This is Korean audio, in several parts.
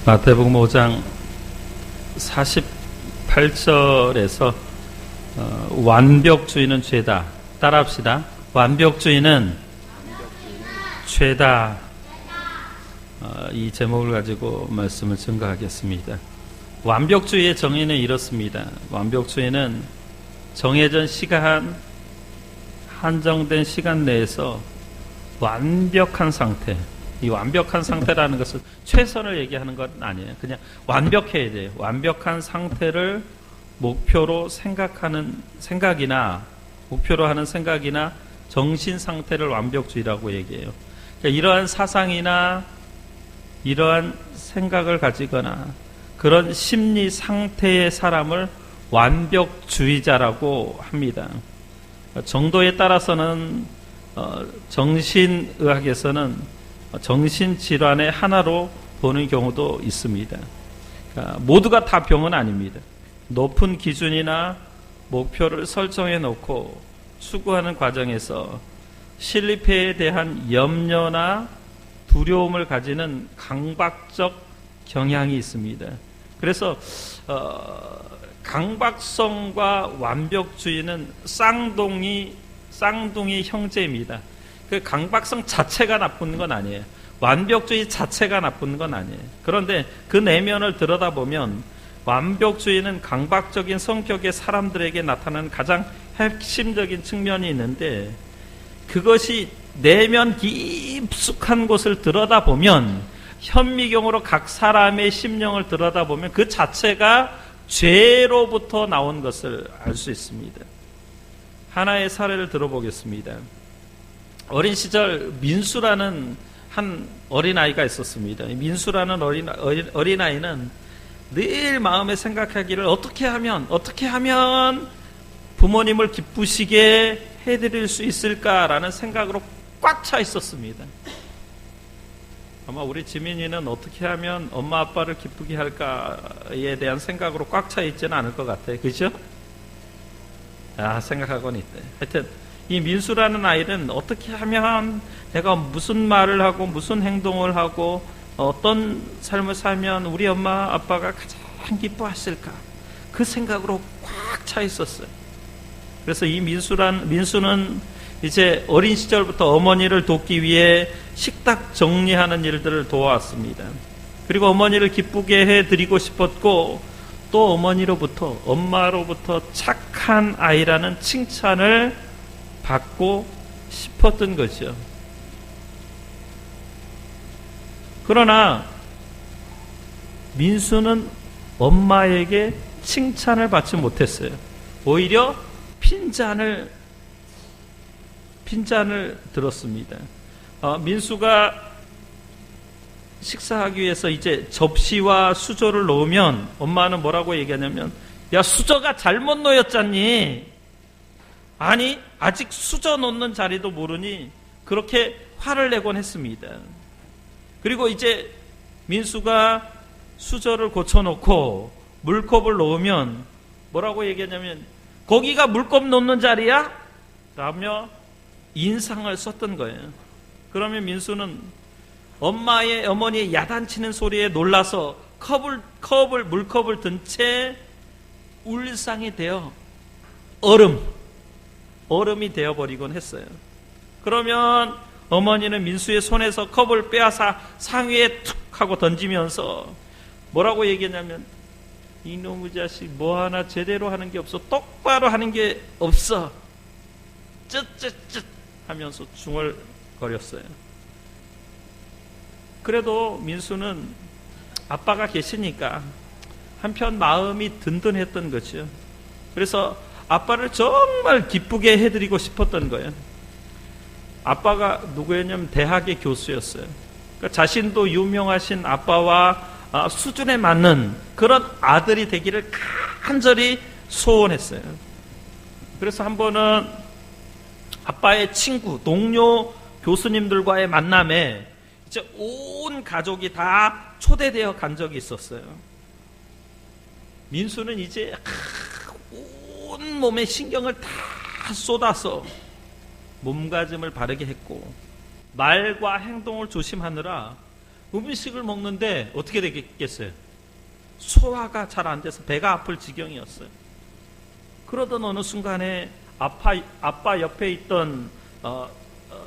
마태복음 5장 48절에서 완벽주의는 죄다. 따라합시다. 완벽주의는 죄다. 이 제목을 가지고 말씀을 증거하겠습니다. 완벽주의의 정의는 이렇습니다. 완벽주의는 정해진 시간, 한정된 시간 내에서 완벽한 상태, 이 완벽한 상태라는 것은 최선을 얘기하는 건 아니에요. 그냥 완벽해야 돼요. 완벽한 상태를 목표로 생각하는 생각이나 목표로 하는 생각이나 정신 상태를 완벽주의라고 얘기해요. 그러니까 이러한 사상이나 이러한 생각을 가지거나 그런 심리 상태의 사람을 완벽주의자라고 합니다. 정도에 따라서는 정신의학에서는 정신질환의 하나로 보는 경우도 있습니다. 그러니까 모두가 다 병은 아닙니다. 높은 기준이나 목표를 설정해 놓고 추구하는 과정에서 실패에 대한 염려나 두려움을 가지는 강박적 경향이 있습니다. 그래서 강박성과 완벽주의는 쌍둥이 형제입니다. 그 강박성 자체가 나쁜 건 아니에요. 완벽주의 자체가 나쁜 건 아니에요. 그런데 그 내면을 들여다보면 완벽주의는 강박적인 성격의 사람들에게 나타나는 가장 핵심적인 측면이 있는데, 그것이 내면 깊숙한 곳을 들여다보면, 현미경으로 각 사람의 심령을 들여다보면 그 자체가 죄로부터 나온 것을 알 수 있습니다. 하나의 사례를 들어보겠습니다. 어린 시절 민수라는 한 어린아이가 있었습니다. 민수라는 어린아이는 늘 마음에 생각하기를 어떻게 하면 부모님을 기쁘시게 해드릴 수 있을까라는 생각으로 꽉 차 있었습니다. 아마 우리 지민이는 어떻게 하면 엄마 아빠를 기쁘게 할까에 대한 생각으로 꽉 차 있지는 않을 것 같아요. 그죠? 생각하고는 있대. 하여튼 이 민수라는 아이는 어떻게 하면 내가 무슨 말을 하고 무슨 행동을 하고 어떤 삶을 살면 우리 엄마 아빠가 가장 기뻐하실까, 그 생각으로 꽉 차 있었어요. 그래서 이 민수는 이제 어린 시절부터 어머니를 돕기 위해 식탁 정리하는 일들을 도와왔습니다. 그리고 어머니를 기쁘게 해드리고 싶었고, 또 엄마로부터 착한 아이라는 칭찬을 받고 싶었던 거죠. 그러나 민수는 엄마에게 칭찬을 받지 못했어요. 오히려 핀잔을 들었습니다. 민수가 식사하기 위해서 이제 접시와 수저를 놓으면 엄마는 뭐라고 얘기하냐면, 야, 수저가 잘못 놓였잖니? 아니, 아직 수저 놓는 자리도 모르니? 그렇게 화를 내곤 했습니다. 그리고 이제 민수가 수저를 고쳐놓고 물컵을 놓으면 뭐라고 얘기하냐면, 거기가 물컵 놓는 자리야? 라며 인상을 썼던 거예요. 그러면 민수는 어머니의 야단치는 소리에 놀라서 물컵을 든 채 울상이 되어 얼음이 되어버리곤 했어요. 그러면 어머니는 민수의 손에서 컵을 빼앗아 상위에 툭 하고 던지면서 뭐라고 얘기했냐면, 이놈의 자식 뭐 하나 제대로 하는 게 없어, 똑바로 하는 게 없어, 쯧쯧쯧 하면서 중얼거렸어요. 그래도 민수는 아빠가 계시니까 한편 마음이 든든했던 거죠. 그래서 아빠를 정말 기쁘게 해드리고 싶었던 거예요. 아빠가 누구였냐면 대학의 교수였어요. 그러니까 자신도 유명하신 아빠와 수준에 맞는 그런 아들이 되기를 간절히 소원했어요. 그래서 한 번은 아빠의 친구, 동료 교수님들과의 만남에 이제 온 가족이 다 초대되어 간 적이 있었어요. 민수는 이제 온 몸에 신경을 다 쏟아서 몸가짐을 바르게 했고, 말과 행동을 조심하느라 음식을 먹는데 어떻게 되겠어요? 소화가 잘 안 돼서 배가 아플 지경이었어요. 그러던 어느 순간에 아빠 옆에 있던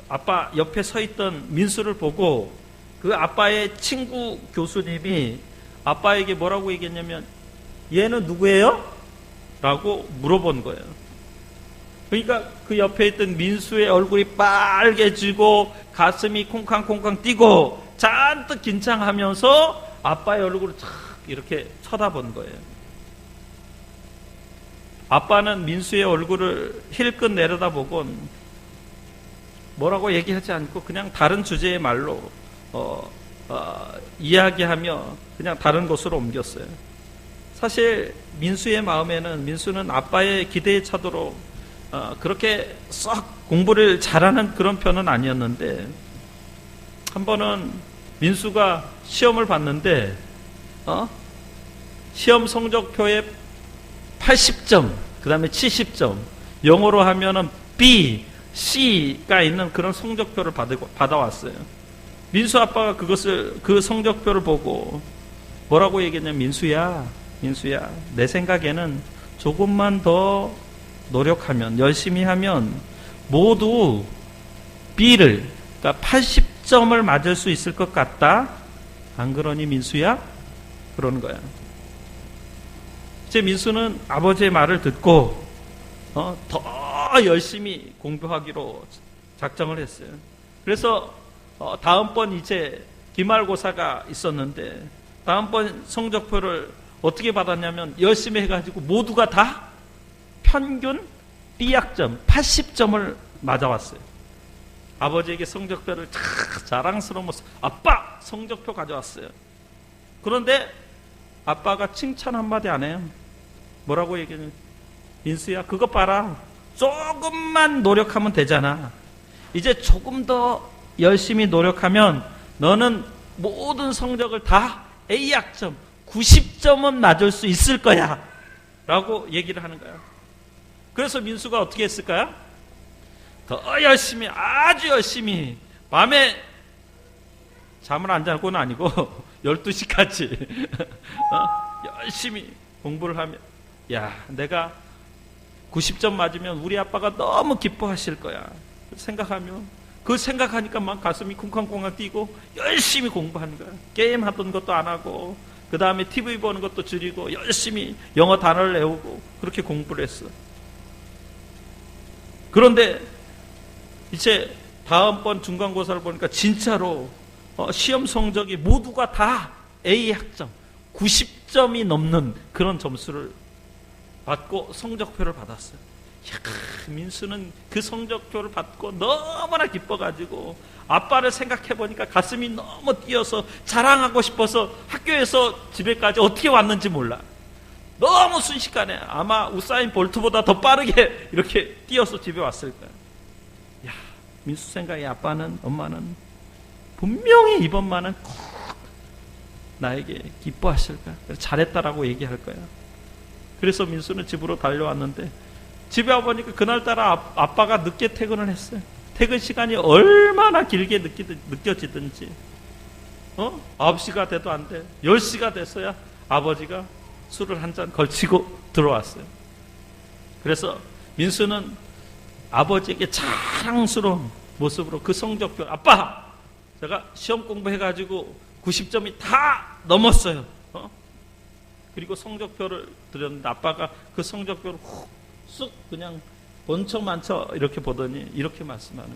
아빠 옆에 서 있던 민수를 보고 그 아빠의 친구 교수님이 아빠에게 뭐라고 얘기했냐면 얘는 누구예요? 라고 물어본 거예요. 그러니까 그 옆에 있던 민수의 얼굴이 빨개지고 가슴이 콩쾅콩쾅 뛰고 잔뜩 긴장하면서 아빠의 얼굴을 탁 이렇게 쳐다본 거예요. 아빠는 민수의 얼굴을 힐끗 내려다보곤 뭐라고 얘기하지 않고 그냥 다른 주제의 말로 이야기하며 그냥 다른 곳으로 옮겼어요. 사실 민수의 마음에는 민수는 아빠의 기대에 차도록 그렇게 썩 공부를 잘하는 그런 편은 아니었는데 한 번은 민수가 시험을 봤는데 시험 성적표에 80점, 그 다음에 70점, 영어로 하면은 B, C가 있는 그런 성적표를 받아왔어요. 민수 아빠가 그 성적표를 보고 뭐라고 얘기했냐면 민수야, 내 생각에는 조금만 더 노력하면, 열심히 하면 모두 B를, 그러니까 80점을 맞을 수 있을 것 같다. 안 그러니 민수야? 그러는 거야. 이제 민수는 아버지의 말을 듣고 더 열심히 공부하기로 작정을 했어요. 그래서 다음번 이제 기말고사가 있었는데 다음번 성적표를 어떻게 받았냐면 열심히 해가지고 모두가 다 평균 B학점 80점을 맞아왔어요. 아버지에게 성적표를 자랑스러운 모습, 아빠 성적표 가져왔어요. 그런데 아빠가 칭찬 한마디 안 해요. 뭐라고 얘기해요? 민수야, 그거 봐라. 조금만 노력하면 되잖아. 이제 조금 더 열심히 노력하면 너는 모든 성적을 다 A학점 90점은 맞을 수 있을 거야. 라고 얘기를 하는 거야. 그래서 민수가 어떻게 했을까요? 더 열심히, 아주 열심히 밤에 잠을 안 자고는 아니고 12시까지 열심히 공부를 하면 야, 내가 90점 맞으면 우리 아빠가 너무 기뻐하실 거야. 생각하면 그 생각하니까 막 가슴이 쿵쾅쿵쾅 뛰고 열심히 공부하는 거야. 게임 하던 것도 안 하고 그 다음에 TV 보는 것도 줄이고 열심히 영어 단어를 외우고 그렇게 공부를 했어. 그런데 이제 다음번 중간고사를 보니까 진짜로 시험 성적이 모두가 다 A학점 90점이 넘는 그런 점수를 받고 성적표를 받았어요. 야, 민수는 그 성적표를 받고 너무나 기뻐가지고 아빠를 생각해보니까 가슴이 너무 뛰어서 자랑하고 싶어서 학교에서 집에까지 어떻게 왔는지 몰라. 너무 순식간에 아마 우사인 볼트보다 더 빠르게 이렇게 뛰어서 집에 왔을 거야. 야, 민수 생각에 아빠는, 엄마는 분명히 이번만은 꼭 나에게 기뻐하실 거야. 잘했다라고 얘기할 거야. 그래서 민수는 집으로 달려왔는데 집에 와보니까 그날따라 아빠가 늦게 퇴근을 했어요. 퇴근 시간이 얼마나 길게 느껴지든지 9시가 돼도 안 돼. 10시가 됐어야 아버지가 술을 한 잔 걸치고 들어왔어요. 그래서 민수는 아버지에게 자랑스러운 모습으로 그 성적표, 아빠! 제가 시험 공부해가지고 90점이 다 넘었어요. 그리고 성적표를 드렸는데 아빠가 그 성적표를 쑥 그냥 번쩍만쳐 이렇게 보더니 이렇게 말씀하는,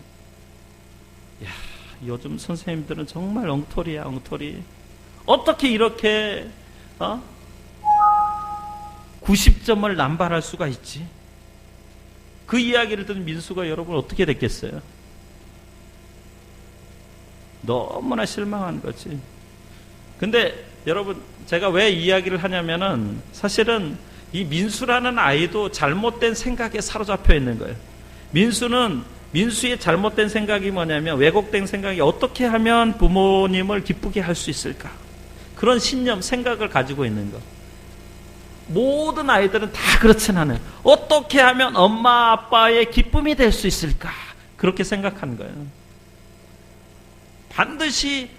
야, 요즘 선생님들은 정말 엉터리야, 엉터리. 어떻게 이렇게 90점을 남발할 수가 있지? 그 이야기를 듣는 민수가 여러분 어떻게 됐겠어요? 너무나 실망한 거지. 근데 여러분, 제가 왜 이야기를 하냐면은 사실은 이 민수라는 아이도 잘못된 생각에 사로잡혀 있는 거예요. 민수의 잘못된 생각이 뭐냐면, 왜곡된 생각이 어떻게 하면 부모님을 기쁘게 할 수 있을까? 그런 신념, 생각을 가지고 있는 거. 모든 아이들은 다 그렇진 않아요. 어떻게 하면 엄마 아빠의 기쁨이 될 수 있을까? 그렇게 생각하는 거예요. 반드시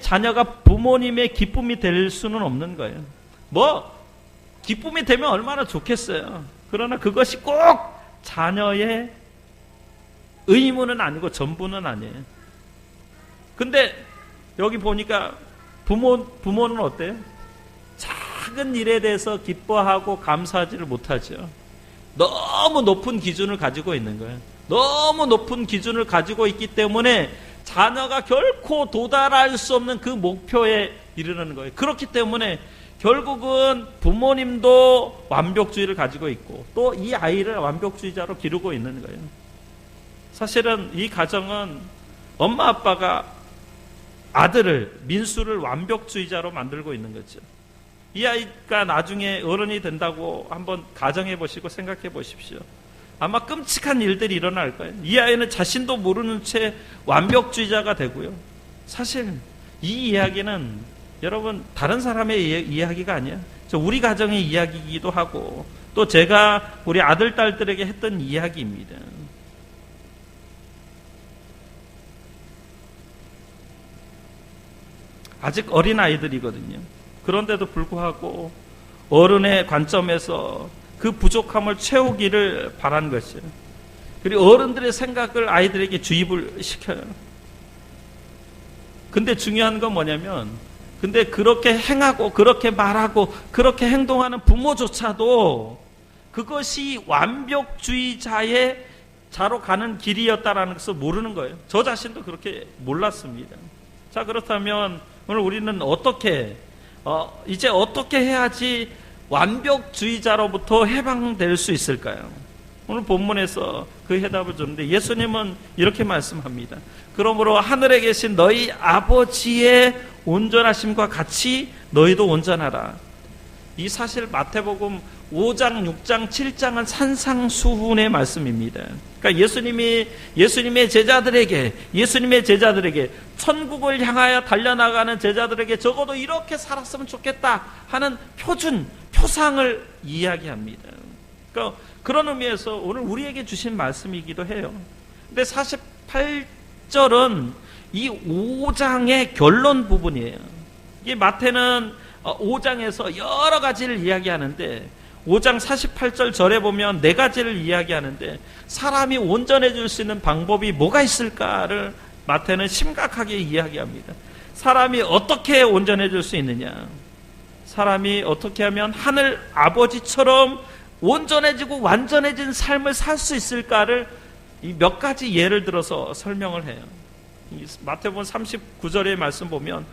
자녀가 부모님의 기쁨이 될 수는 없는 거예요. 기쁨이 되면 얼마나 좋겠어요. 그러나 그것이 꼭 자녀의 의무는 아니고 전부는 아니에요. 근데 여기 보니까 부모는 어때요? 작은 일에 대해서 기뻐하고 감사하지를 못하죠. 너무 높은 기준을 가지고 있는 거예요. 너무 높은 기준을 가지고 있기 때문에 자녀가 결코 도달할 수 없는 그 목표에 이르는 거예요. 그렇기 때문에 결국은 부모님도 완벽주의를 가지고 있고 또 이 아이를 완벽주의자로 기르고 있는 거예요. 사실은 이 가정은 엄마 아빠가 아들을, 민수를 완벽주의자로 만들고 있는 거죠. 이 아이가 나중에 어른이 된다고 한번 가정해 보시고 생각해 보십시오. 아마 끔찍한 일들이 일어날 거예요. 이 아이는 자신도 모르는 채 완벽주의자가 되고요. 사실 이 이야기는 여러분 다른 사람의 이야기가 아니야. 우리 가정의 이야기이기도 하고 또 제가 우리 아들, 딸들에게 했던 이야기입니다. 아직 어린 아이들이거든요. 그런데도 불구하고 어른의 관점에서 그 부족함을 채우기를 바란 것이에요. 그리고 어른들의 생각을 아이들에게 주입을 시켜요. 근데 중요한 건 뭐냐면, 근데 그렇게 행하고 그렇게 말하고 그렇게 행동하는 부모조차도 그것이 완벽주의자의 자로 가는 길이었다라는 것을 모르는 거예요. 저 자신도 그렇게 몰랐습니다. 자, 그렇다면 오늘 우리는 이제 어떻게 해야지 완벽주의자로부터 해방될 수 있을까요? 오늘 본문에서 그 해답을 줬는데 예수님은 이렇게 말씀합니다. 그러므로 하늘에 계신 너희 아버지의 온전하심과 같이 너희도 온전하라. 이 사실 마태복음 5장, 6장, 7장은 산상수훈의 말씀입니다. 그러니까 예수님의 제자들에게 천국을 향하여 달려나가는 제자들에게 적어도 이렇게 살았으면 좋겠다 하는 표상을 이야기합니다. 그러니까 그런 의미에서 오늘 우리에게 주신 말씀이기도 해요. 근데 48절은 이 5장의 결론 부분이에요. 이 마태는 5장에서 여러 가지를 이야기하는데 5장 48절 절에 보면 4가지를 이야기하는데 사람이 온전해질 수 있는 방법이 뭐가 있을까를 마태는 심각하게 이야기합니다. 사람이 어떻게 온전해질 수 있느냐, 사람이 어떻게 하면 하늘 아버지처럼 온전해지고 완전해진 삶을 살 수 있을까를 이 몇 가지 예를 들어서 설명을 해요. 마태복음 39절의 말씀 보면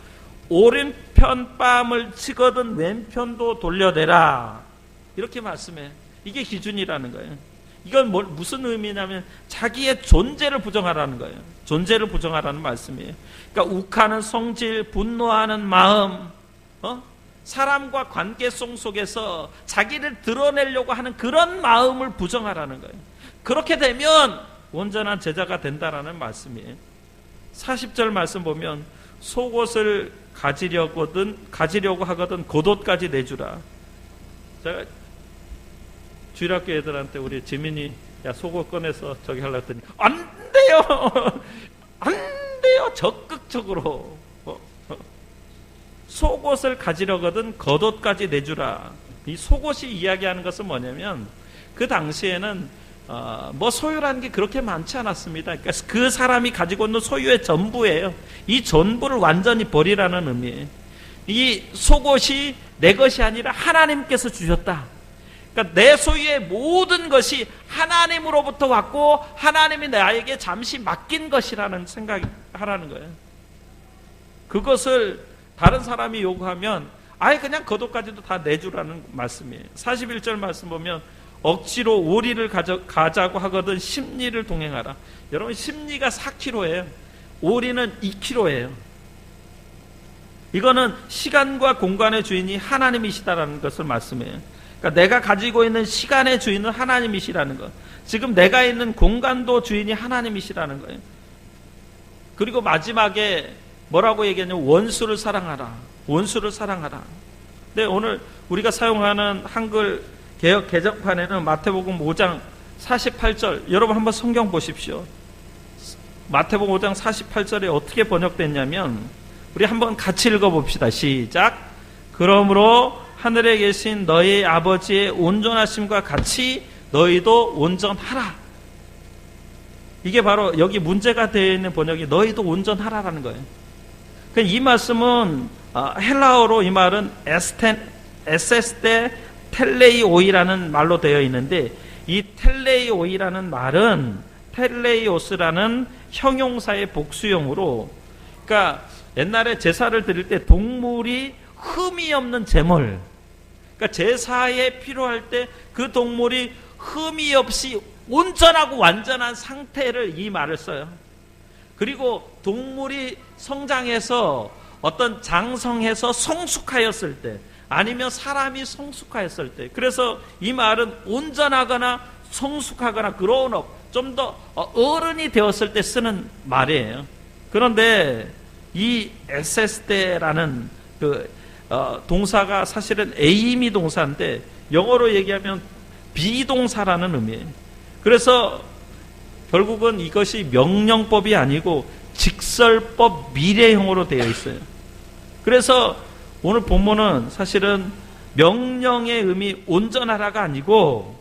오른편 뺨을 치거든 왼편도 돌려대라 이렇게 말씀해. 이게 기준이라는 거예요. 이건 무슨 의미냐면 자기의 존재를 부정하라는 거예요. 존재를 부정하라는 말씀이에요. 그러니까 욱하는 성질, 분노하는 마음, 사람과 관계성 속에서 자기를 드러내려고 하는 그런 마음을 부정하라는 거예요. 그렇게 되면 온전한 제자가 된다라는 말씀이에요. 40절 말씀 보면 속옷을 가지려고 하거든 겉옷까지 내주라. 제가 주일학교 애들한테 우리 지민이 야 속옷 꺼내서 저기 하려고 했더니 안 돼요. 안 돼요. 적극적으로 속옷을 가지려거든 겉옷까지 내주라. 이 속옷이 이야기하는 것은 뭐냐면 그 당시에는 소유라는 게 그렇게 많지 않았습니다. 그러니까 그 사람이 가지고 있는 소유의 전부예요. 이 전부를 완전히 버리라는 의미예요. 이 속옷이 내 것이 아니라 하나님께서 주셨다. 그러니까 내 소유의 모든 것이 하나님으로부터 왔고 하나님이 나에게 잠시 맡긴 것이라는 생각하라는 거예요. 그것을 다른 사람이 요구하면 아예 그냥 겉옷까지도 다 내주라는 말씀이에요. 41절 말씀 보면 억지로 오리를 가자고 하거든 심리를 동행하라. 여러분 심리가 4kg예요. 오리는 2kg예요. 이거는 시간과 공간의 주인이 하나님이시다라는 것을 말씀해요. 그러니까 내가 가지고 있는 시간의 주인은 하나님이시라는 것. 지금 내가 있는 공간도 주인이 하나님이시라는 거예요. 그리고 마지막에 뭐라고 얘기하냐면 원수를 사랑하라. 원수를 사랑하라. 근데 오늘 우리가 사용하는 한글 개역 개정판에는 마태복음 5장 48절 여러분 한번 성경 보십시오. 마태복음 5장 48절에 어떻게 번역됐냐면, 우리 한번 같이 읽어봅시다. 시작. 그러므로 하늘에 계신 너희 아버지의 온전하심과 같이 너희도 온전하라. 이게 바로 여기 문제가 되어 있는 번역이 너희도 온전하라라는 거예요. 이 말씀은 헬라어로 이 말은 에세스테 텔레이오이라는 말로 되어 있는데, 이 텔레이오이라는 말은 텔레이오스라는 형용사의 복수형으로, 그러니까 옛날에 제사를 드릴 때 동물이 흠이 없는 제물, 그러니까 제사에 필요할 때 그 동물이 흠이 없이 온전하고 완전한 상태를 이 말을 써요. 그리고 동물이 성장해서 어떤 장성해서 성숙하였을 때, 아니면 사람이 성숙하였을 때, 그래서 이 말은 온전하거나 성숙하거나 그로운업, 좀 더 어른이 되었을 때 쓰는 말이에요. 그런데 이 에세스테라는 동사가 사실은 에이미 동사인데, 영어로 얘기하면 비동사라는 의미예요. 그래서 결국은 이것이 명령법이 아니고 직설법 미래형으로 되어 있어요. 그래서 오늘 본문은 사실은 명령의 의미 온전하라가 아니고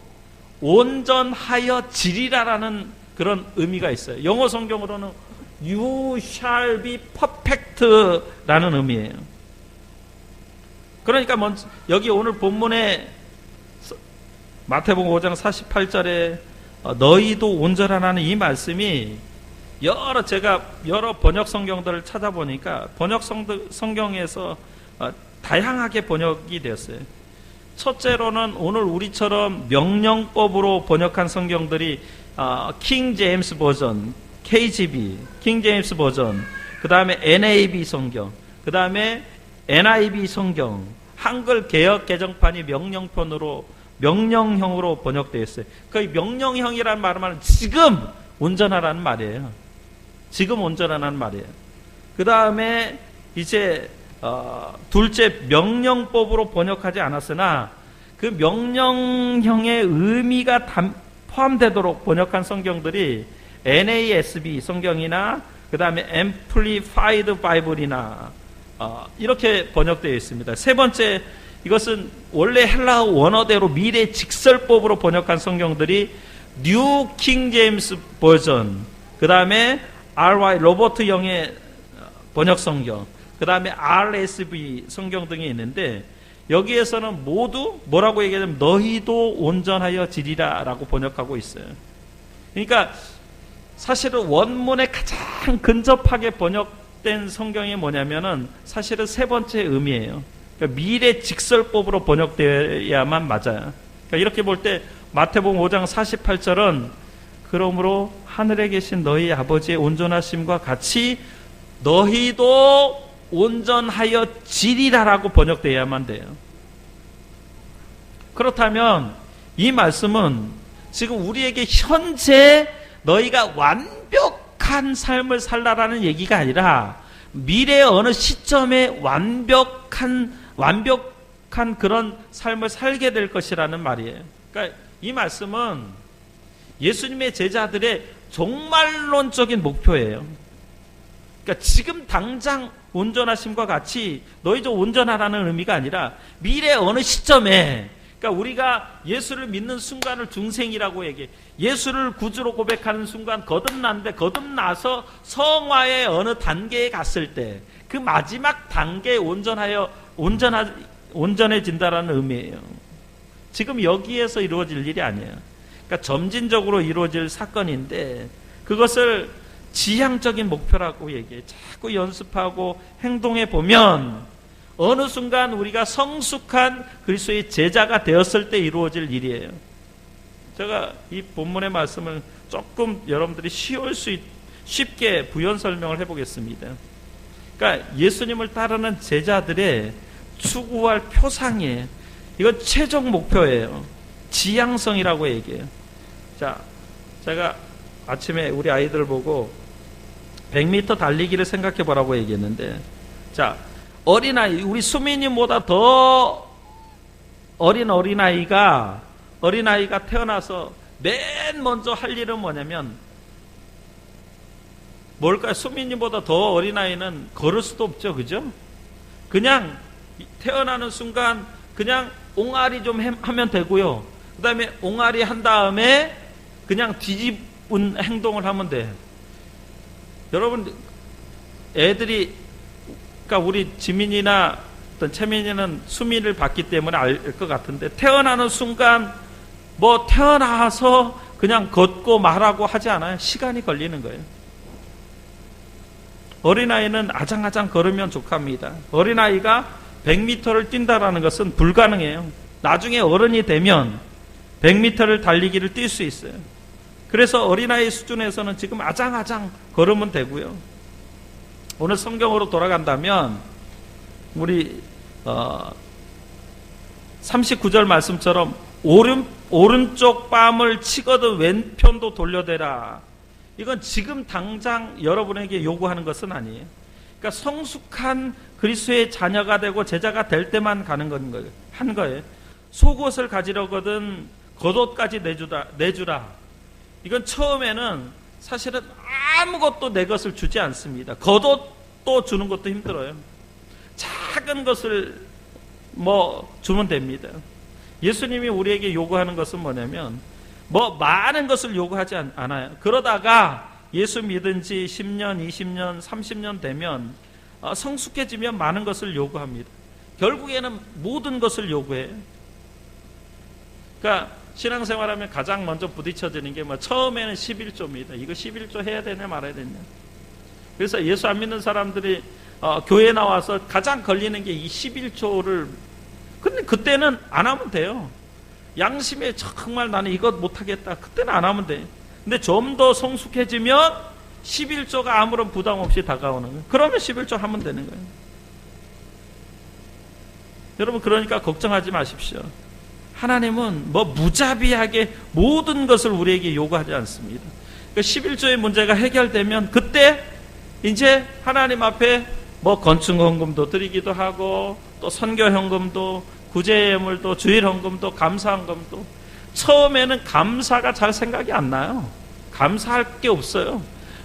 온전하여 지리라라는 그런 의미가 있어요. 영어 성경으로는 You shall be perfect라는 의미예요. 그러니까 먼저 여기 오늘 본문에 마태복음 5장 48절에 너희도 온전하라는 이 말씀이 제가 여러 번역 성경들을 찾아보니까 번역 성경에서 다양하게 번역이 되었어요. 첫째로는 오늘 우리처럼 명령법으로 번역한 성경들이 킹 제임스 버전, KGB, 킹 제임스 버전, 그 다음에 NAB 성경, 그 다음에 NIV 성경, 한글 개역 개정판이 명령형으로 번역되어 있어요. 그 명령형이라는 말은 지금 온전하라는 말이에요. 지금 온전하라는 말이에요. 그 다음에 이제 둘째, 명령법으로 번역하지 않았으나 그 명령형의 의미가 포함되도록 번역한 성경들이 NASB 성경이나 그 다음에 Amplified Bible이나 이렇게 번역되어 있습니다. 세 번째, 이것은 원래 헬라어 원어대로 미래 직설법으로 번역한 성경들이 뉴 킹 제임스 버전, 그 다음에 RY 로버트 영의 번역 성경, 그 다음에 RSV 성경 등이 있는데, 여기에서는 모두 뭐라고 얘기하냐면 너희도 온전하여 지리라 라고 번역하고 있어요. 그러니까 사실은 원문에 가장 근접하게 번역된 성경이 뭐냐면은 사실은 세 번째 의미예요. 그러니까 미래 직설법으로 번역되어야만 맞아요. 그러니까 이렇게 볼 때 마태복음 5장 48절은 그러므로 하늘에 계신 너희 아버지의 온전하심과 같이 너희도 온전하여 지리라라고 번역되어야만 돼요. 그렇다면 이 말씀은 지금 우리에게 현재 너희가 완벽한 삶을 살라라는 얘기가 아니라 미래의 어느 시점에 완벽한 그런 삶을 살게 될 것이라는 말이에요. 그러니까 이 말씀은 예수님의 제자들의 종말론적인 목표예요. 그러니까 지금 당장 온전하심과 같이 너희도 온전하라는 의미가 아니라 미래 어느 시점에, 그러니까 우리가 예수를 믿는 순간을 중생이라고 얘기해. 예수를 구주로 고백하는 순간 거듭나서 성화의 어느 단계에 갔을 때 그 마지막 단계에 온전해진다라는 의미예요. 지금 여기에서 이루어질 일이 아니에요. 그러니까 점진적으로 이루어질 사건인데 그것을 지향적인 목표라고 얘기해. 자꾸 연습하고 행동해 보면 어느 순간 우리가 성숙한 그리스도의 제자가 되었을 때 이루어질 일이에요. 제가 이 본문의 말씀을 조금 여러분들이 쉽게 부연 설명을 해보겠습니다. 그러니까 예수님을 따르는 제자들의 추구할 표상이에요. 이건 최종 목표예요. 지향성이라고 얘기해요. 자, 제가 아침에 우리 아이들 보고 100m 달리기를 생각해 보라고 얘기했는데, 자, 어린아이, 우리 수민이보다 더 어린 어린아이가 태어나서 맨 먼저 할 일은 뭐냐면 뭘까요? 수민이보다 더 어린아이는 걸을 수도 없죠. 그죠? 그냥 태어나는 순간 그냥 옹알이 좀 하면 되고요. 그 다음에 옹알이 한 다음에 그냥 뒤집은 행동을 하면 돼. 여러분, 애들이, 그러니까 우리 지민이나 어떤 채민이는 수민을 봤기 때문에 알 것 같은데, 태어나는 순간 뭐 태어나서 그냥 걷고 말하고 하지 않아요. 시간이 걸리는 거예요. 어린아이는 아장아장 걸으면 족합니다. 어린아이가 100m를 뛴다라는 것은 불가능해요. 나중에 어른이 되면 100m를 달리기를 뛸 수 있어요. 그래서 어린아이 수준에서는 지금 아장아장 걸으면 되고요. 오늘 성경으로 돌아간다면 우리 39절 말씀처럼 오른쪽 뺨을 치거든 왼편도 돌려대라. 이건 지금 당장 여러분에게 요구하는 것은 아니에요. 그러니까 성숙한 그리스도의 자녀가 되고 제자가 될 때만 가는 거예요. 한 거예요. 속옷을 가지려거든 겉옷까지 내주라. 이건 처음에는 사실은 아무것도 내 것을 주지 않습니다. 겉옷도 주는 것도 힘들어요. 작은 것을 주면 됩니다. 예수님이 우리에게 요구하는 것은 뭐냐면 많은 것을 요구하지 않아요. 그러다가 예수 믿은 지 10년, 20년, 30년 되면 성숙해지면 많은 것을 요구합니다. 결국에는 모든 것을 요구해요. 그러니까 신앙생활하면 가장 먼저 부딪혀지는 게 처음에는 11조입니다. 이거 11조 해야 되냐 말아야 되냐. 그래서 예수 안 믿는 사람들이 교회 나와서 가장 걸리는 게 이 11조를, 근데 그때는 안 하면 돼요. 양심에 정말 나는 이것 못하겠다. 그때는 안 하면 돼. 근데 좀 더 성숙해지면 11조가 아무런 부담 없이 다가오는 거예요. 그러면 11조 하면 되는 거예요. 여러분, 그러니까 걱정하지 마십시오. 하나님은 무자비하게 모든 것을 우리에게 요구하지 않습니다. 그러니까 11조의 문제가 해결되면 그때 이제 하나님 앞에 건축헌금도 드리기도 하고, 또 선교헌금도, 구제예물도, 주일헌금도, 감사헌금도. 처음에는 감사가 잘 생각이 안 나요. 감사할 게 없어요.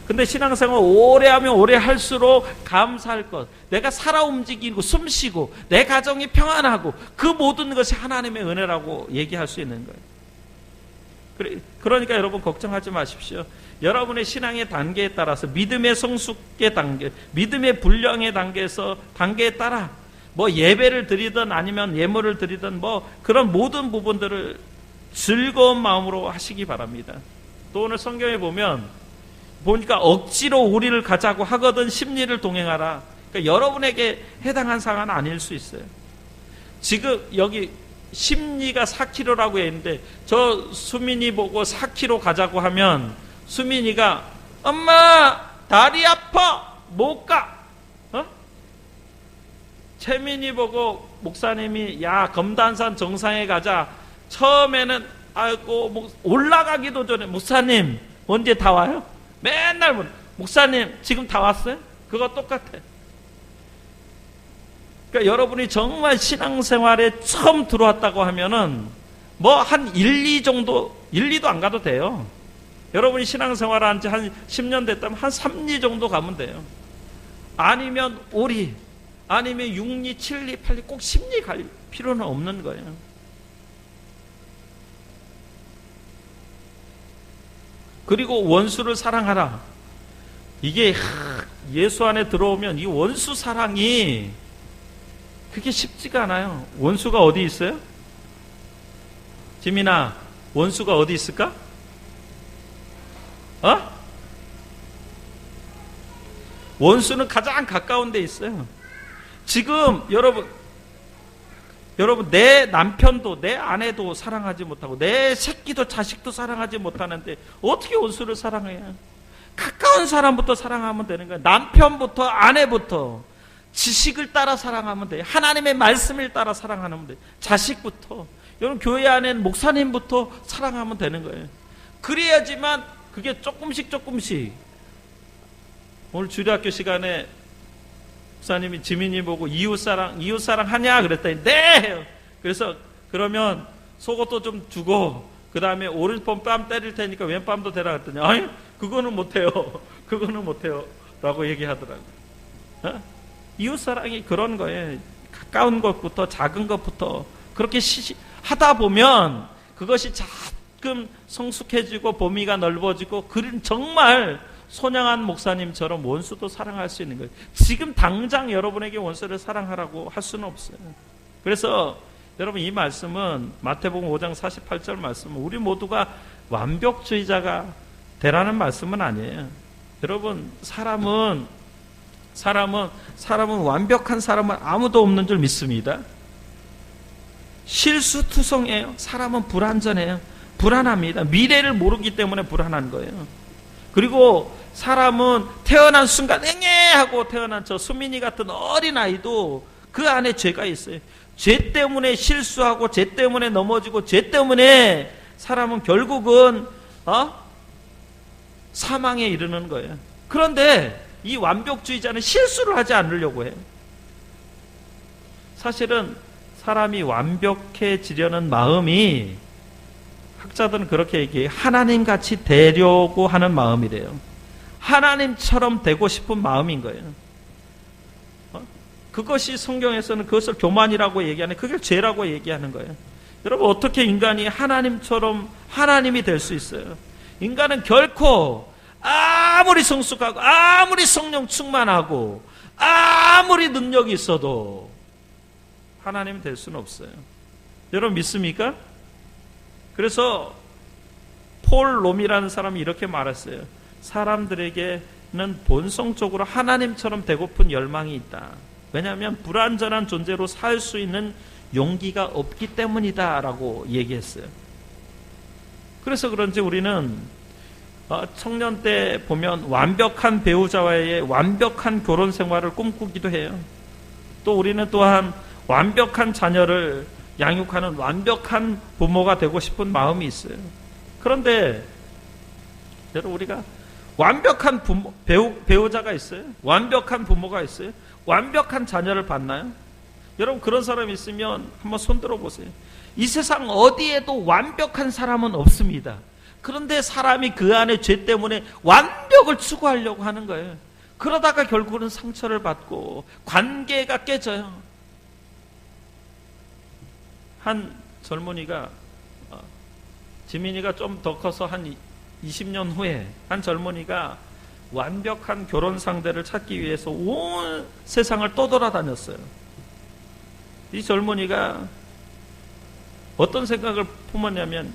근데 신앙생활 오래 하면 오래 할수록 감사할 것, 내가 살아 움직이고 숨쉬고 내 가정이 평안하고 그 모든 것이 하나님의 은혜라고 얘기할 수 있는 거예요. 그러니까 여러분 걱정하지 마십시오. 여러분의 신앙의 단계에 따라서, 믿음의 성숙의 단계, 믿음의 분량의 단계에 따라 예배를 드리든 아니면 예물을 드리든 그런 모든 부분들을 즐거운 마음으로 하시기 바랍니다. 또 오늘 성경에 보니까 억지로 우리를 가자고 하거든 심리를 동행하라. 그러니까 여러분에게 해당한 상황은 아닐 수 있어요. 지금 여기 심리가 4kg라고 했는데 저 수민이 보고 4kg 가자고 하면 수민이가 엄마 다리 아파 못 가. 채민이 보고 목사님이 야 검단산 정상에 가자. 처음에는 아이고 올라가기도 전에 목사님 언제 다 와요? 맨날 목사님 지금 다 왔어요? 그거 똑같아. 그러니까 여러분이 정말 신앙생활에 처음 들어왔다고 하면은 한 1, 2 정도, 1, 2도 안 가도 돼요. 여러분이 신앙생활 한 지 한 10년 됐다면 한 3, 2 정도 가면 돼요. 아니면 5리, 아니면 6리, 7리, 8리, 꼭 10리 갈 필요는 없는 거예요. 그리고 원수를 사랑하라. 이게 예수 안에 들어오면 이 원수 사랑이 그게 쉽지가 않아요. 원수가 어디 있어요? 지민아, 원수가 어디 있을까? 원수는 가장 가까운 데 있어요. 지금 여러분 내 남편도 내 아내도 사랑하지 못하고 내 새끼도 자식도 사랑하지 못하는데 어떻게 원수를 사랑해요? 가까운 사람부터 사랑하면 되는 거예요. 남편부터 아내부터 지식을 따라 사랑하면 돼요. 하나님의 말씀을 따라 사랑하면 돼요. 자식부터, 여러분 교회 안에는 목사님부터 사랑하면 되는 거예요. 그래야지만 그게 조금씩 오늘 주일학교 시간에 목사님이 지민이 보고 이웃사랑 하냐 그랬더니 네. 그래서 그러면 속옷도 좀 주고 그 다음에 오른손 뺨 때릴 테니까 왼뺨도 대라 그랬더니 아니 그거는 못해요. 그거는 못해요 라고 얘기하더라고요. 이웃사랑이 그런 거예요. 가까운 것부터 작은 것부터 그렇게 하다 보면 그것이 자꾸 성숙해지고 범위가 넓어지고 정말 손양한 목사님처럼 원수도 사랑할 수 있는 거예요. 지금 당장 여러분에게 원수를 사랑하라고 할 수는 없어요. 그래서 여러분 이 말씀은 마태복음 5장 48절 말씀은 우리 모두가 완벽주의자가 되라는 말씀은 아니에요. 여러분 사람은 완벽한 사람은 아무도 없는 줄 믿습니다. 실수투성해요. 사람은 불안전해요. 불안합니다. 미래를 모르기 때문에 불안한 거예요. 그리고 사람은 태어난 순간 eng하고 태어난 저 수민이 같은 어린아이도 그 안에 죄가 있어요. 죄 때문에 실수하고 죄 때문에 넘어지고 죄 때문에 사람은 결국은 사망에 이르는 거예요. 그런데 이 완벽주의자는 실수를 하지 않으려고 해요. 사실은 사람이 완벽해지려는 마음이 학자들은 그렇게 얘기해요. 하나님같이 되려고 하는 마음이래요. 하나님처럼 되고 싶은 마음인 거예요. 그것이 성경에서는 그것을 교만이라고 얘기하는, 그게 죄라고 얘기하는 거예요. 여러분 어떻게 인간이 하나님처럼 하나님이 될 수 있어요? 인간은 결코 아무리 성숙하고 아무리 성령 충만하고 아무리 능력이 있어도 하나님이 될 수는 없어요. 여러분 믿습니까? 그래서 폴 롬이라는 사람이 이렇게 말했어요. 사람들에게는 본성적으로 하나님처럼 되고픈 열망이 있다. 왜냐하면 불완전한 존재로 살 수 있는 용기가 없기 때문이다 라고 얘기했어요. 그래서 그런지 우리는 청년 때 보면 완벽한 배우자와의 완벽한 결혼 생활을 꿈꾸기도 해요. 또 우리는 또한 완벽한 자녀를 양육하는 완벽한 부모가 되고 싶은 마음이 있어요. 그런데 여러분 우리가 완벽한 배우자가 있어요? 완벽한 부모가 있어요? 완벽한 자녀를 봤나요? 여러분 그런 사람이 있으면 한번 손 들어보세요. 이 세상 어디에도 완벽한 사람은 없습니다. 그런데 사람이 그 안에 죄 때문에 완벽을 추구하려고 하는 거예요. 그러다가 결국은 상처를 받고 관계가 깨져요. 한 젊은이가 지민이가 좀 더 커서 한 20년 후에 한 젊은이가 완벽한 결혼 상대를 찾기 위해서 온 세상을 떠돌아다녔어요. 이 젊은이가 어떤 생각을 품었냐면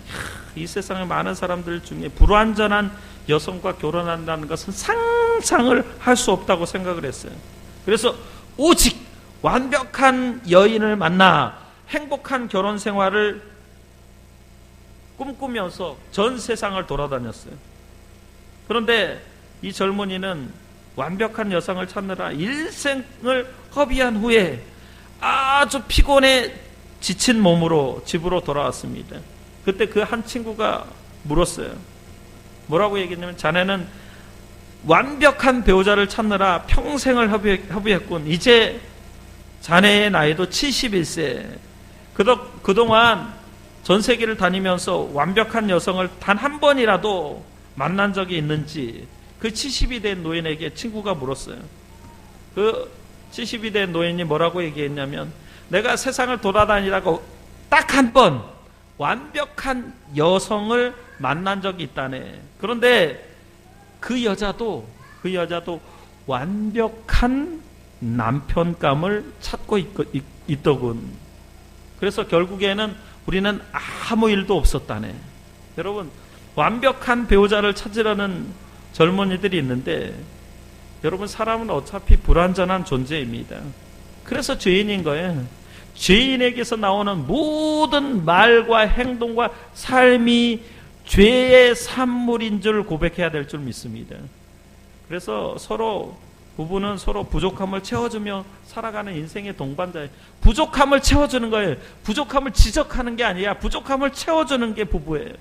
이 세상의 많은 사람들 중에 불완전한 여성과 결혼한다는 것은 상상을 할 수 없다고 생각을 했어요. 그래서 오직 완벽한 여인을 만나 행복한 결혼 생활을 꿈꾸면서 전 세상을 돌아다녔어요. 그런데 이 젊은이는 완벽한 여성을 찾느라 일생을 허비한 후에 아주 피곤해 지친 몸으로 집으로 돌아왔습니다. 그때 그 한 친구가 물었어요. 뭐라고 얘기했냐면 자네는 완벽한 배우자를 찾느라 평생을 허비했군. 이제 자네의 나이도 71세. 그동안 전 세계를 다니면서 완벽한 여성을 단 한 번이라도 만난 적이 있는지 그 70이 된 노인에게 친구가 물었어요. 그 70이 된 노인이 뭐라고 얘기했냐면 내가 세상을 돌아다니다가 딱 한 번 완벽한 여성을 만난 적이 있다네. 그런데 그 여자도 완벽한 남편감을 찾고 있더군. 그래서 결국에는 우리는 아무 일도 없었다네. 여러분 완벽한 배우자를 찾으려는 젊은이들이 있는데 여러분 사람은 어차피 불완전한 존재입니다. 그래서 죄인인 거예요. 죄인에게서 나오는 모든 말과 행동과 삶이 죄의 산물인 줄 고백해야 될 줄 믿습니다. 그래서 부부는 서로 부족함을 채워주며 살아가는 인생의 동반자예요. 부족함을 채워주는 거예요. 부족함을 지적하는 게 아니라 부족함을 채워주는 게 부부예요.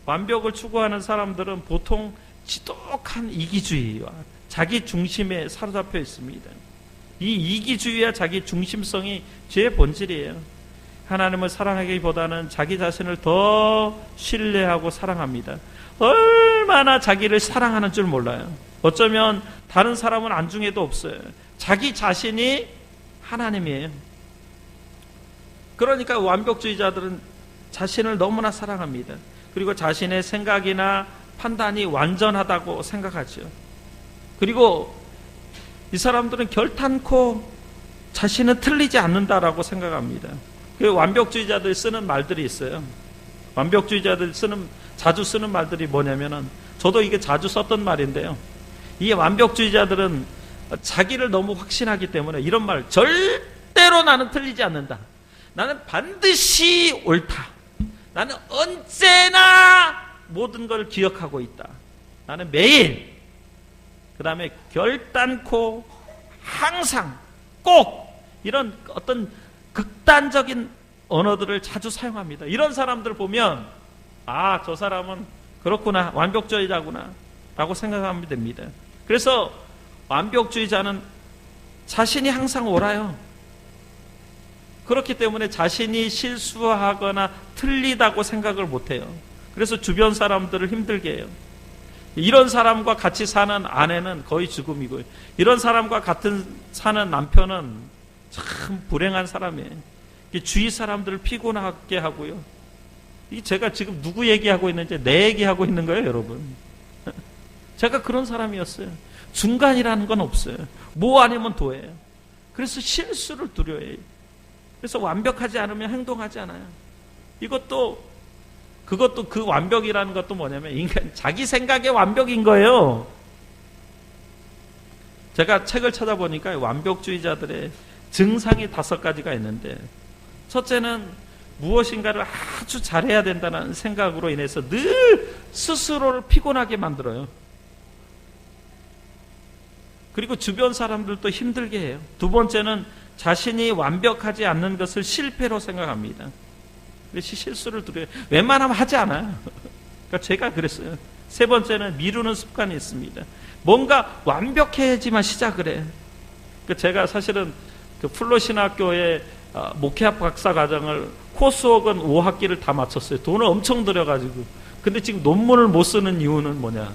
완벽을 추구하는 사람들은 보통 지독한 이기주의와 자기 중심에 사로잡혀 있습니다. 이 이기주의와 자기 중심성이 죄의 본질이에요. 하나님을 사랑하기보다는 자기 자신을 더 신뢰하고 사랑합니다. 얼마나 자기를 사랑하는 줄 몰라요. 어쩌면 다른 사람은 안중에도 없어요. 자기 자신이 하나님이에요. 그러니까 완벽주의자들은 자신을 너무나 사랑합니다. 그리고 자신의 생각이나 판단이 완전하다고 생각하죠. 그리고 이 사람들은 결탄코 자신은 틀리지 않는다라고 생각합니다. 그 완벽주의자들 쓰는 말들이 있어요. 완벽주의자들 자주 쓰는 말들이 뭐냐면은, 저도 이게 자주 썼던 말인데요. 이 완벽주의자들은 자기를 너무 확신하기 때문에 이런 말, 절대로 나는 틀리지 않는다. 나는 반드시 옳다. 나는 언제나 모든 걸 기억하고 있다. 나는 매일, 그 다음에 결단코, 항상, 꼭 이런 어떤 극단적인 언어들을 자주 사용합니다. 이런 사람들 보면 아, 저 사람은 그렇구나, 완벽주의자구나 라고 생각하면 됩니다. 그래서 완벽주의자는 자신이 항상 옳아요. 그렇기 때문에 자신이 실수하거나 틀리다고 생각을 못해요. 그래서 주변 사람들을 힘들게 해요. 이런 사람과 같이 사는 아내는 거의 죽음이고요. 이런 사람과 같은 사는 남편은 참 불행한 사람이에요. 주위 사람들을 피곤하게 하고요. 이게 제가 지금 누구 얘기하고 있는지 내 얘기하고 있는 거예요, 여러분. 제가 그런 사람이었어요. 중간이라는 건 없어요. 뭐 아니면 도예요. 그래서 실수를 두려워해요. 그래서 완벽하지 않으면 행동하지 않아요. 그것도 그 완벽이라는 것도 뭐냐면 인간 자기 생각의 완벽인 거예요. 제가 책을 찾아보니까 완벽주의자들의 증상이 5가지가 있는데, 첫째는 무엇인가를 아주 잘해야 된다는 생각으로 인해서 늘 스스로를 피곤하게 만들어요. 그리고 주변 사람들도 힘들게 해요. 두 번째는 자신이 완벽하지 않는 것을 실패로 생각합니다. 그래서 실수를 두려워요. 웬만하면 하지 않아요. 그러니까 제가 그랬어요. 세 번째는 미루는 습관이 있습니다. 뭔가 완벽해야지만 시작을 해요. 그러니까 제가 사실은 그 플로신학교의 목회학 박사 과정을 코스웍은 5학기를 다 마쳤어요. 돈을 엄청 들여가지고. 근데 지금 논문을 못 쓰는 이유는 뭐냐?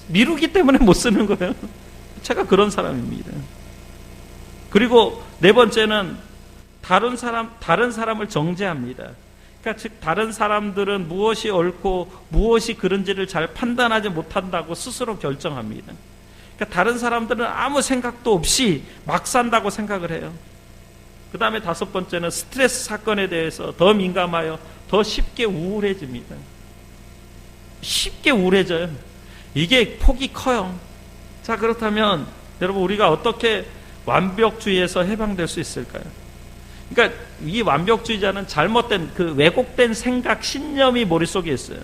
미루기 때문에 못 쓰는 거예요. 제가 그런 사람입니다. 그리고 네 번째는 다른 사람을 정죄합니다. 그러니까 즉 다른 사람들은 무엇이 옳고 무엇이 그른지를 잘 판단하지 못한다고 스스로 결정합니다. 그러니까 다른 사람들은 아무 생각도 없이 막 산다고 생각을 해요. 그 다음에 5번째는 스트레스 사건에 대해서 더 민감하여 더 쉽게 우울해집니다. 쉽게 우울해져요. 이게 폭이 커요. 자, 그렇다면 여러분, 우리가 어떻게 완벽주의에서 해방될 수 있을까요? 그러니까 이 완벽주의자는 잘못된 그 왜곡된 생각, 신념이 머릿속에 있어요.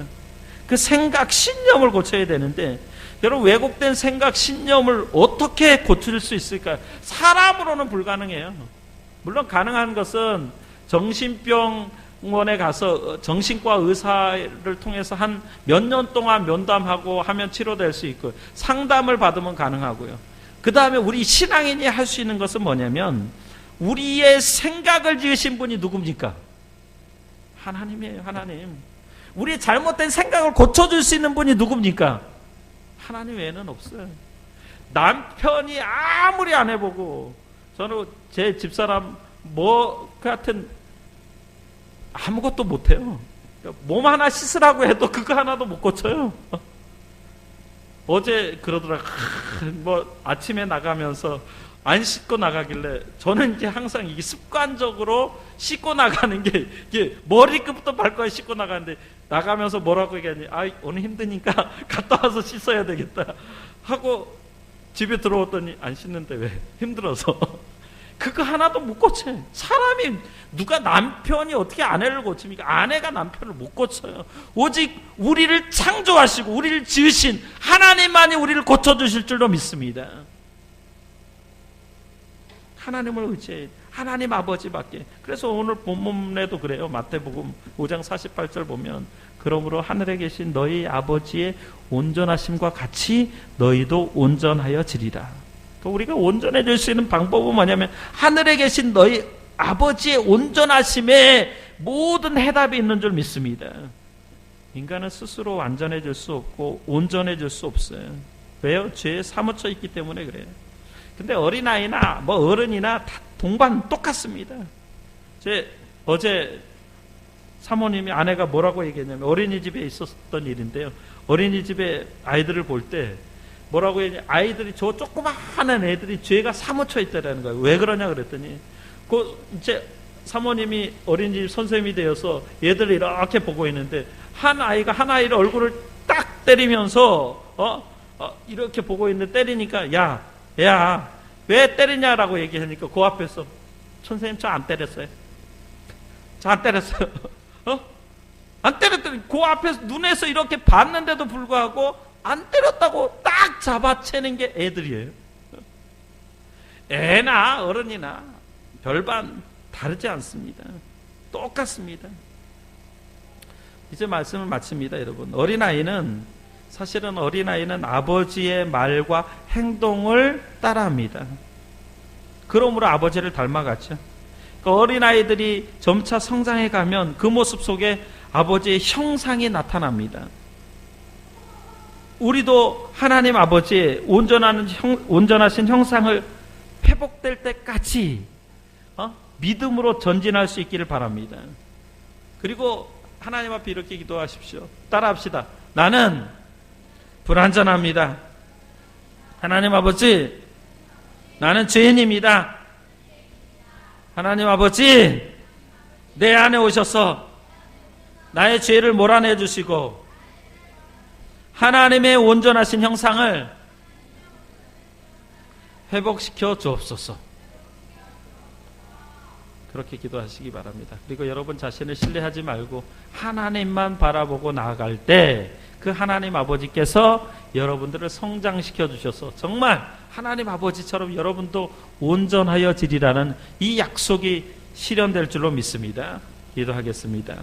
그 생각, 신념을 고쳐야 되는데, 여러분, 왜곡된 생각, 신념을 어떻게 고칠 수 있을까요? 사람으로는 불가능해요. 물론 가능한 것은 정신병원에 가서 정신과 의사를 통해서 한 몇 년 동안 면담하고 하면 치료될 수 있고, 상담을 받으면 가능하고요. 그 다음에 우리 신앙인이 할 수 있는 것은 뭐냐면, 우리의 생각을 지으신 분이 누굽니까? 하나님이에요. 하나님. 우리의 잘못된 생각을 고쳐줄 수 있는 분이 누굽니까? 하나님 외에는 없어요. 남편이 아무리 안 해보고, 저는 제 집사람 같은 아무것도 못해요. 몸 하나 씻으라고 해도 그거 하나도 못 고쳐요. 어제 그러더라. 아침에 나가면서 안 씻고 나가길래, 저는 이제 항상 이게 습관적으로 씻고 나가는 게, 이게 머리끝부터 발까지 씻고 나가는데, 나가면서 뭐라고 얘기하니, 오늘 힘드니까 갔다 와서 씻어야 되겠다 하고 집에 들어왔더니, 안 씻는데 왜? 힘들어서. 그거 하나도 못 고쳐요. 사람이, 누가 남편이 어떻게 아내를 고칩니까? 아내가 남편을 못 고쳐요. 오직 우리를 창조하시고 우리를 지으신 하나님만이 우리를 고쳐주실 줄로 믿습니다. 하나님을 의지해. 하나님 아버지밖에. 그래서 오늘 본문에도 그래요. 마태복음 5장 48절 보면, 그러므로 하늘에 계신 너희 아버지의 온전하심과 같이 너희도 온전하여 지리라. 우리가 온전해질 수 있는 방법은 뭐냐면, 하늘에 계신 너희 아버지의 온전하심에 모든 해답이 있는 줄 믿습니다. 인간은 스스로 완전해질 수 없고 온전해질 수 없어요. 왜요? 죄에 사무쳐 있기 때문에 그래요. 근데 어린아이나 뭐 어른이나 다 동반 똑같습니다. 어제 사모님이 아내가 뭐라고 얘기했냐면, 어린이집에 있었던 일인데요. 어린이집에 아이들을 볼 때 뭐라고 했냐, 아이들이 저 조그마한 애들이 죄가 사무쳐 있다라는 거예요. 왜 그러냐 그랬더니, 이제 사모님이 어린이집 선생님이 되어서 얘들을 이렇게 보고 있는데, 한 아이가 한 아이를 얼굴을 딱 때리면서 이렇게 보고 있는데, 때리니까 야 왜 때리냐라고 얘기하니까 그 앞에서, 선생님 저 안 때렸어요. 저 안 때렸어요. 안 때렸더니 그 앞에서 눈에서 이렇게 봤는데도 불구하고 안 때렸다고 딱 잡아채는 게 애들이에요. 애나 어른이나 별반 다르지 않습니다. 똑같습니다. 이제 말씀을 마칩니다, 여러분. 사실은 어린아이는 아버지의 말과 행동을 따라합니다. 그러므로 아버지를 닮아갔죠. 어린아이들이 점차 성장해 가면 그 모습 속에 아버지의 형상이 나타납니다. 우리도 하나님 아버지의 온전하신 형상을 회복될 때까지 믿음으로 전진할 수 있기를 바랍니다. 그리고 하나님 앞에 이렇게 기도하십시오. 따라합시다. 나는 불완전합니다. 하나님 아버지, 나는 죄인입니다. 하나님 아버지, 내 안에 오셔서 나의 죄를 몰아내 주시고 하나님의 온전하신 형상을 회복시켜 주옵소서. 그렇게 기도하시기 바랍니다. 그리고 여러분 자신을 신뢰하지 말고 하나님만 바라보고 나아갈 때 그 하나님 아버지께서 여러분들을 성장시켜 주셔서 정말 하나님 아버지처럼 여러분도 온전하여지리라는 이 약속이 실현될 줄로 믿습니다. 기도하겠습니다.